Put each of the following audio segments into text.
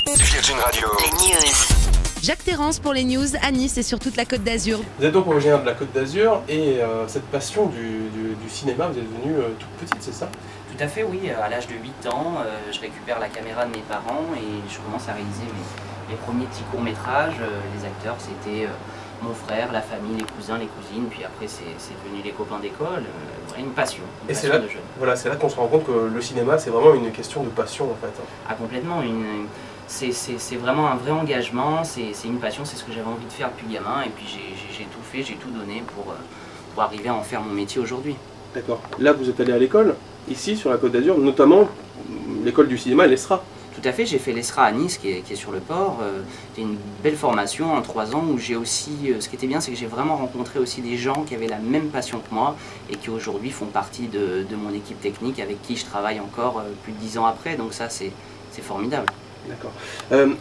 Virgin Radio. Les news. Jacques Terrance pour les news à Nice et sur toute la Côte d'Azur. Vous êtes donc originaire de la Côte d'Azur et cette passion du cinéma, vous êtes venue toute petite, c'est ça? Tout à fait, oui. À l'âge de 8 ans, je récupère la caméra de mes parents et je commence à réaliser mes premiers petits courts-métrages. Les acteurs, c'était mon frère, la famille, les cousins, les cousines, puis après c'est devenu les copains d'école, une passion Et c'est là, de jeune. voilà, c'est là qu'on se rend compte que le cinéma, c'est vraiment une question de passion en fait. Ah, complètement, c'est vraiment un vrai engagement, c'est une passion, c'est ce que j'avais envie de faire depuis gamin, et puis j'ai tout fait, j'ai tout donné pour arriver à en faire mon métier aujourd'hui. D'accord. Là, vous êtes allé à l'école, ici sur la Côte d'Azur, notamment l'école du cinéma, l'ESRA. Tout à fait, j'ai fait l'ESRA à Nice qui est sur le port. C'était une belle formation en 3 ans où j'ai aussi, ce qui était bien, c'est que j'ai vraiment rencontré aussi des gens qui avaient la même passion que moi et qui aujourd'hui font partie de mon équipe technique avec qui je travaille encore plus de 10 ans après, donc ça c'est formidable. D'accord.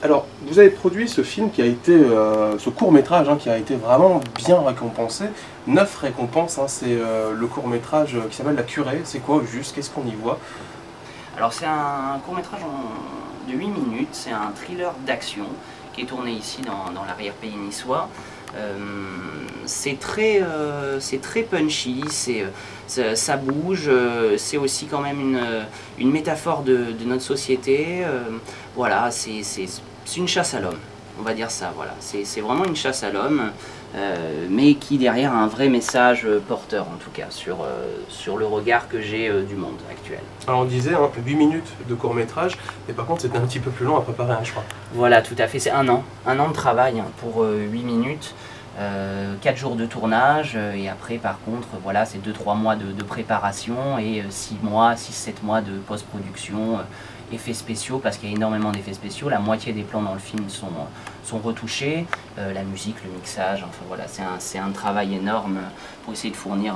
Alors, vous avez produit ce film qui a été, ce court-métrage qui a été vraiment bien récompensé. 9 récompenses, c'est le court-métrage qui s'appelle La Curée. C'est quoi juste? Qu'est-ce qu'on y voit? Alors c'est un court-métrage de 8 minutes, c'est un thriller d'action qui est tourné ici dans l'arrière-pays niçois. C'est très punchy, ça bouge, c'est aussi quand même une métaphore de notre société. Voilà, c'est une chasse à l'homme, on va dire ça, voilà. C'est vraiment une chasse à l'homme, mais qui derrière a un vrai message porteur en tout cas sur le regard que j'ai du monde actuel. Alors on disait 8 minutes de court-métrage, mais par contre c'était un petit peu plus long à préparer, je crois. Voilà, tout à fait, c'est un an de travail pour 8 minutes. 4 jours de tournage et après par contre voilà c'est 2-3 mois de préparation et 6-7 mois de post-production, effets spéciaux parce qu'il y a énormément d'effets spéciaux, la moitié des plans dans le film sont retouchés, la musique, le mixage, enfin voilà c'est un travail énorme pour essayer de fournir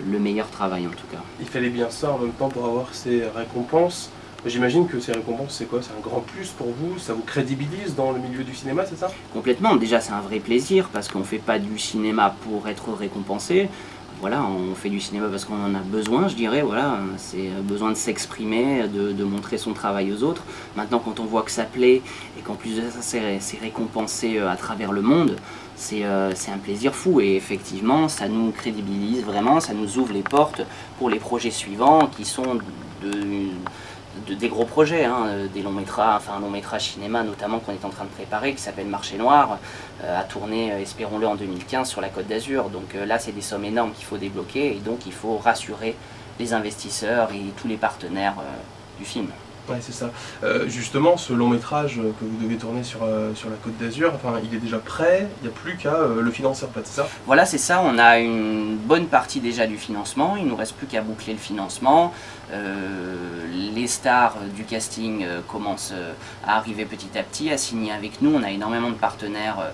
le meilleur travail en tout cas. Il fallait bien ça en même temps pour avoir ces récompenses. J'imagine que ces récompenses, c'est quoi? C'est un grand plus pour vous? Ça vous crédibilise dans le milieu du cinéma, c'est ça? Complètement. Déjà, c'est un vrai plaisir parce qu'on ne fait pas du cinéma pour être récompensé. Voilà, on fait du cinéma parce qu'on en a besoin, je dirais. Voilà, c'est besoin de s'exprimer, de montrer son travail aux autres. Maintenant, quand on voit que ça plaît et qu'en plus de ça, c'est récompensé à travers le monde, c'est un plaisir fou. Et effectivement, ça nous crédibilise vraiment, ça nous ouvre les portes pour les projets suivants qui sont des gros projets, des longs métrages, enfin un long métrage cinéma notamment qu'on est en train de préparer qui s'appelle Marché Noir, à tourner, espérons-le, en 2015 sur la Côte d'Azur. Donc là c'est des sommes énormes qu'il faut débloquer et donc il faut rassurer les investisseurs et tous les partenaires du film. Ouais, c'est ça. Justement, ce long métrage que vous devez tourner sur la Côte d'Azur, il est déjà prêt, il n'y a plus qu'à le financer en fait, c'est ça? Voilà, c'est ça, on a une bonne partie déjà du financement, il ne nous reste plus qu'à boucler le financement. Les stars du casting commencent à arriver petit à petit, à signer avec nous. On a énormément de partenaires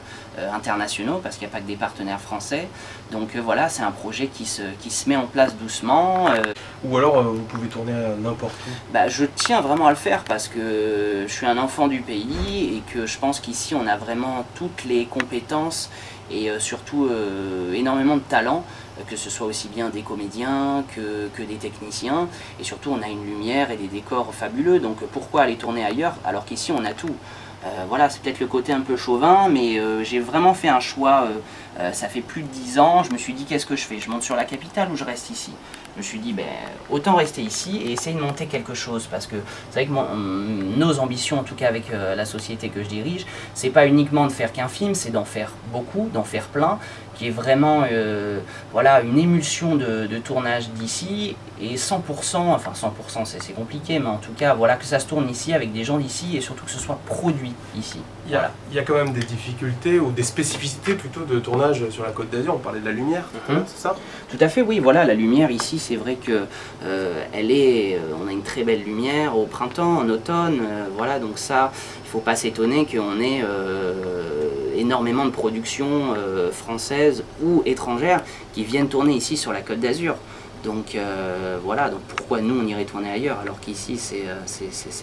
internationaux parce qu'il n'y a pas que des partenaires français. Donc voilà, c'est un projet qui se met en place doucement. Ou alors vous pouvez tourner n'importe où? Je tiens vraiment à le faire parce que je suis un enfant du pays et que je pense qu'ici on a vraiment toutes les compétences et surtout énormément de talent, que ce soit aussi bien des comédiens que des techniciens, et surtout on a une lumière et des décors fabuleux, donc pourquoi aller tourner ailleurs alors qu'ici on a tout. Voilà, c'est peut-être le côté un peu chauvin, mais j'ai vraiment fait un choix, ça fait plus de 10 ans, je me suis dit qu'est-ce que je fais? Je monte sur la capitale ou je reste ici? Je me suis dit autant rester ici et essayer de monter quelque chose, parce que c'est vrai que nos ambitions, en tout cas avec la société que je dirige, c'est pas uniquement de faire qu'un film, c'est d'en faire beaucoup, d'en faire plein, qui est vraiment voilà, une émulsion de tournage d'ici, et 100%, enfin 100% c'est compliqué, mais en tout cas voilà, que ça se tourne ici avec des gens d'ici et surtout que ce soit produit ici. Il y a quand même des difficultés ou des spécificités plutôt de tournage sur la Côte d'Azur, on parlait de la lumière, c'est ça? Tout à fait, oui, voilà, la lumière ici, c'est vrai que on a une très belle lumière au printemps, en automne, voilà, donc ça, il ne faut pas s'étonner qu'on ait énormément de productions françaises ou étrangères qui viennent tourner ici sur la Côte d'Azur. Donc voilà, donc pourquoi nous on irait tourner ailleurs alors qu'ici c'est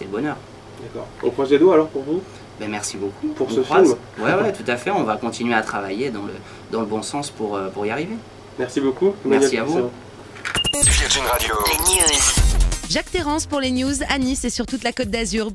le bonheur. D'accord. On croise les doigts alors pour vous? Merci beaucoup. Pour ce film? Ouais, tout à fait, on va continuer à travailler dans le bon sens pour y arriver. Merci beaucoup. Merci à vous. Virgin Radio. Les news. Jacques Terrance pour les news à Nice et sur toute la Côte d'Azur.